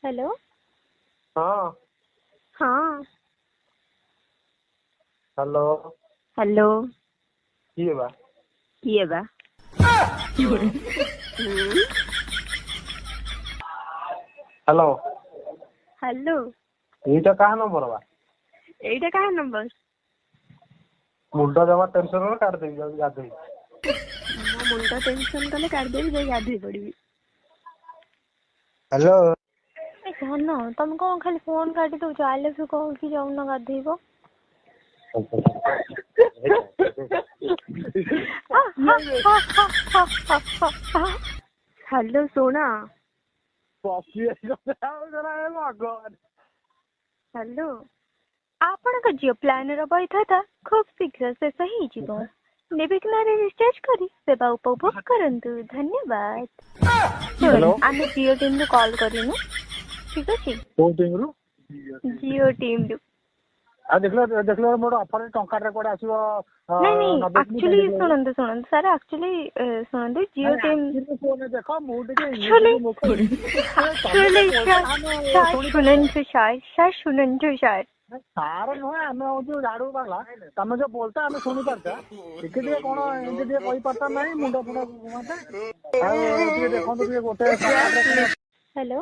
Hello. हाँ हाँ hello hello. किए बा किए बा हेलो हेलो। ଏଇଟା କାହା ନମ୍ବର ବା ଏଇଟା କାହା ନंबर? ମୁଣ୍ଡ ଜମା ଟେନସନ କାଟି ଦେବି ଯାଉଛି ଗାଧେଇ। ମୋ ମୁଣ୍ଡ ଟେନସନ କଲେ କାଢିଦେବି, ଯାଇ ଗାଧେଇ ପଡିବି। हेलो ଏ ଧନ, ତମେ କଣ ଖାଲି ଫୋନ କାଟି ଦଉଛ? ଆଲେକ୍ସ କହିକି ଯାଉନ ଗାଧେଇବ। ହ୍ୟାଲୋ ଶୁଣ। ହ୍ୟାଲୋ, ଆପଣଙ୍କ ଜିଓ ପ୍ଲାନର ବୈଧତା ଖୁବ୍ ଶୀଘ୍ର ଶେଷ ହେଇଯିବ। ନିର୍ବିଘ୍ନରେ ରିଚାର୍ଜ କରି ସେବା ଉପଭୋଗ କରନ୍ତୁ। ଧନ୍ୟବାଦ। ଶୁଣନ୍ତୁ, ଆମେ ଜିଓ ଟିମ୍ରୁ କଲ୍ କରିନୁ, ଠିକ ଅଛି? କୋଉ ଟିମରୁ? ଜିଓ ଟିମ୍ରୁ। ଦେଖିଲ ମୋର ଅଫର ଟଙ୍କାଟେ କୁଆଡେ ଆସିବ? ନାଇଁ ଆକ୍ଚୁଆଲି ଶୁଣନ୍ତୁ ସାର୍, ଆକ୍ଚୁଆଲି ଶୁଣନ୍ତୁ, ଜିଓ ଟିମ୍ ଦେଖ ମୁଁ ଟିକେ ଶୁଣନ୍ତୁ ସାର୍। ସାର ନୁହେଁ, ଆମେ ହଉଛୁ ଝାଡୁ ବାଲା। ତମେ ଯୋଉ ବୋଲତା ଆମେ ଶୁଣିପାରୁଛେ, ଟିକେ କଣ ଏମିତି ଟିକେ କହିପାରତା ନାହିଁ। ମୁଣ୍ଡ ଫୁଣ୍ଡ ଘୁମାନ୍ତା ଆଉ ଟିକେ ଦେଖନ୍ତୁ ଟିକେ ଗୋଟେ ହ୍ୟାଲୋ।